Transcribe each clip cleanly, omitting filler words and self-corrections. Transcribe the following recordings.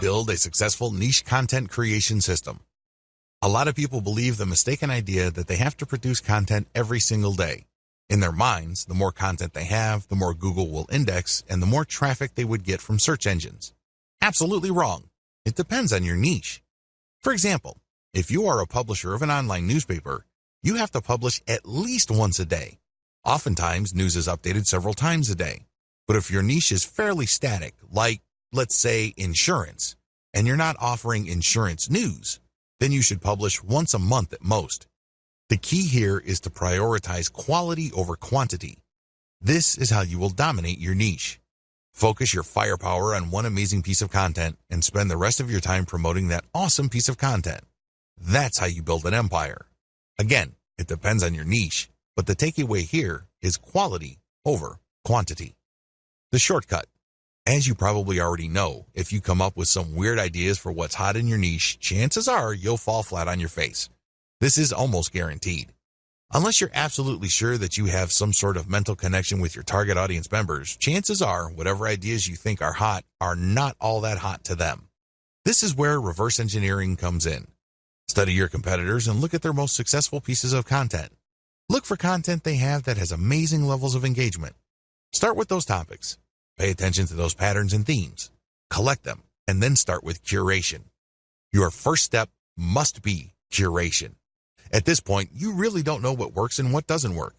Build a successful niche content creation system. A lot of people believe the mistaken idea that they have to produce content every single day. In their minds, the more content they have, the more Google will index and the more traffic they would get from search engines. Absolutely wrong. It depends on your niche. For example, if you are a publisher of an online newspaper, you have to publish at least once a day. Oftentimes, news is updated several times a day. But if your niche is fairly static, like, let's say, insurance, and you're not offering insurance news, then you should publish once a month at most. The key here is to prioritize quality over quantity. This is how you will dominate your niche. Focus your firepower on one amazing piece of content and spend the rest of your time promoting that awesome piece of content. That's how you build an empire. Again, it depends on your niche, but the takeaway here is quality over quantity. The shortcut. As you probably already know, if you come up with some weird ideas for what's hot in your niche, chances are you'll fall flat on your face. This is almost guaranteed. Unless you're absolutely sure that you have some sort of mental connection with your target audience members, chances are whatever ideas you think are hot are not all that hot to them. This is where reverse engineering comes in. Study your competitors and look at their most successful pieces of content. Look for content they have that has amazing levels of engagement. Start with those topics. Pay attention to those patterns and themes. Collect them, and then start with curation. Your first step must be curation. At this point, you really don't know what works and what doesn't work.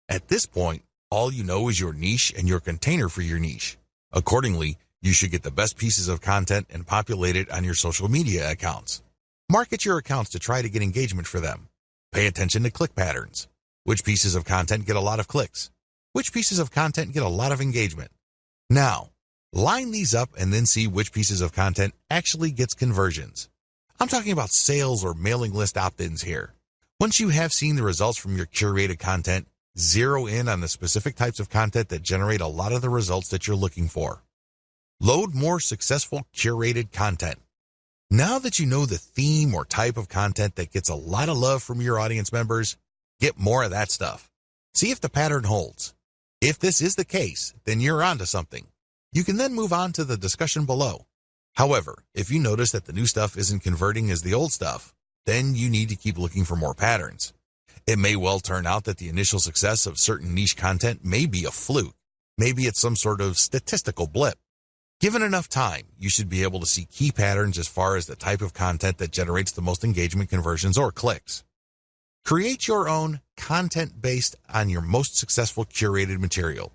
At this point, all you know is your niche and your container for your niche. Accordingly, you should get the best pieces of content and populate it on your social media accounts. Market your accounts to try to get engagement for them. Pay attention to click patterns. Which pieces of content get a lot of clicks? Which pieces of content get a lot of engagement? Now, line these up and then see which pieces of content actually gets conversions. I'm talking about sales or mailing list opt-ins here. Once you have seen the results from your curated content, zero in on the specific types of content that generate a lot of the results that you're looking for. Load more successful curated content. Now that you know the theme or type of content that gets a lot of love from your audience members, get more of that stuff. See if the pattern holds. If this is the case, then you're onto something. You can then move on to the discussion below. However, if you notice that the new stuff isn't converting as the old stuff, then you need to keep looking for more patterns. It may well turn out that the initial success of certain niche content may be a fluke. Maybe it's some sort of statistical blip. Given enough time, you should be able to see key patterns as far as the type of content that generates the most engagement, conversions, or clicks. Create your own content based on your most successful curated material.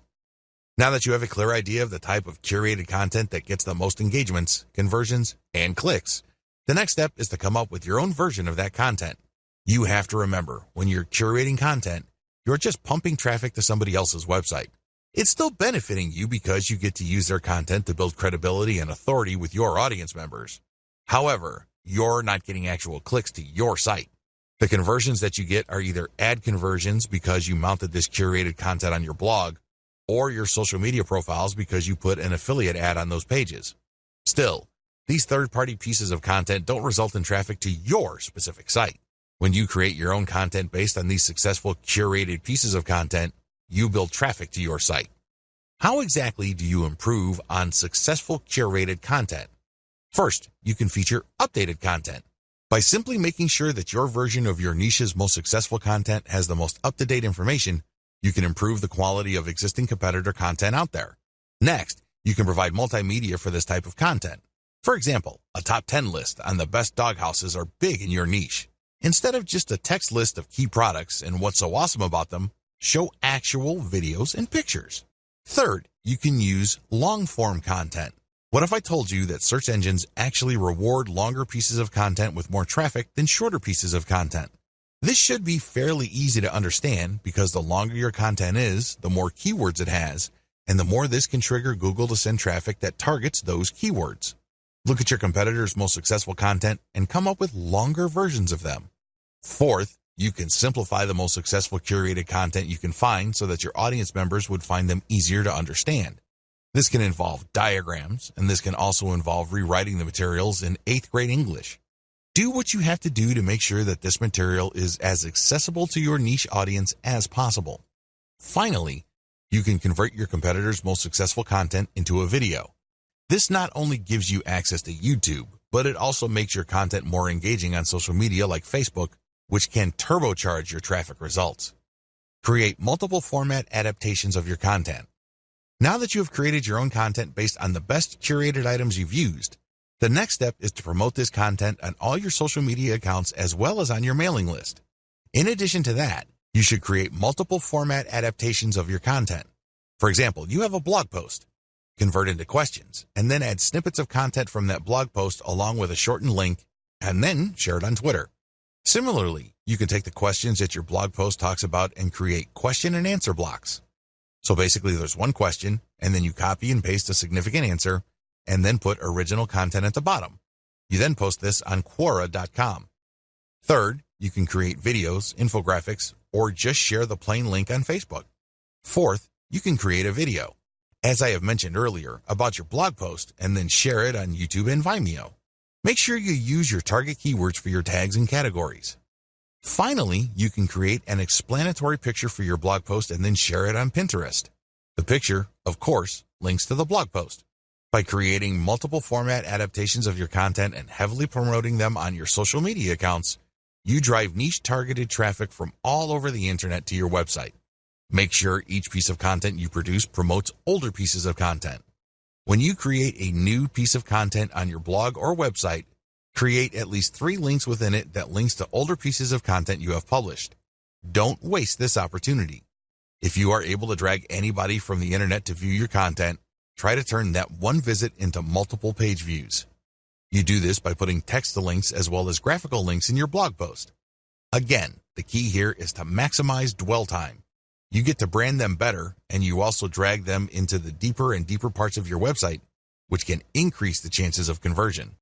Now that you have a clear idea of the type of curated content that gets the most engagements, conversions, and clicks, the next step is to come up with your own version of that content. You have to remember, when you're curating content, you're just pumping traffic to somebody else's website. It's still benefiting you because you get to use their content to build credibility and authority with your audience members. However, you're not getting actual clicks to your site. The conversions that you get are either ad conversions because you mounted this curated content on your blog, or your social media profiles because you put an affiliate ad on those pages. Still, these third-party pieces of content don't result in traffic to your specific site. When you create your own content based on these successful curated pieces of content, you build traffic to your site. How exactly do you improve on successful curated content? First, you can feature updated content. By simply making sure that your version of your niche's most successful content has the most up-to-date information, you can improve the quality of existing competitor content out there. Next, you can provide multimedia for this type of content. For example, a top 10 list on the best dog houses are big in your niche. Instead of just a text list of key products and what's so awesome about them, show actual videos and pictures. Third, you can use long-form content. What if I told you that search engines actually reward longer pieces of content with more traffic than shorter pieces of content? This should be fairly easy to understand because the longer your content is, the more keywords it has, and the more this can trigger Google to send traffic that targets those keywords. Look at your competitors' most successful content and come up with longer versions of them. Fourth, you can simplify the most successful curated content you can find so that your audience members would find them easier to understand. This can involve diagrams, and this can also involve rewriting the materials in 8th grade English. Do what you have to do to make sure that this material is as accessible to your niche audience as possible. Finally, You can convert your competitors' most successful content into a video. This not only gives you access to YouTube, but it also makes your content more engaging on social media like Facebook, which can turbocharge your traffic results. Create multiple format adaptations of your content. Now that you have created your own content based on the best curated items you've used, the next step is to promote this content on all your social media accounts as well as on your mailing list. In addition to that, you should create multiple format adaptations of your content. For example, you have a blog post. Convert into questions, and then add snippets of content from that blog post along with a shortened link, and then share it on Twitter. Similarly, you can take the questions that your blog post talks about and create question and answer blocks. So basically there's one question, and then you copy and paste a significant answer, and then put original content at the bottom. You then post this on Quora.com. Third, you can create videos, infographics, or just share the plain link on Facebook. Fourth, you can create a video, as I have mentioned earlier, about your blog post and then share it on YouTube and Vimeo. Make sure you use your target keywords for your tags and categories. Finally, you can create an explanatory picture for your blog post and then share it on Pinterest. The picture, of course, links to the blog post. By creating multiple format adaptations of your content and heavily promoting them on your social media accounts, you drive niche targeted traffic from all over the internet to your website. Make sure each piece of content you produce promotes older pieces of content. When you create a new piece of content on your blog or website, create at least 3 links within it that links to older pieces of content you have published. Don't waste this opportunity. If you are able to drag anybody from the internet to view your content, try to turn that one visit into multiple page views. You do this by putting text to links as well as graphical links in your blog post. Again, the key here is to maximize dwell time. You get to brand them better, and you also drag them into the deeper and deeper parts of your website, which can increase the chances of conversion.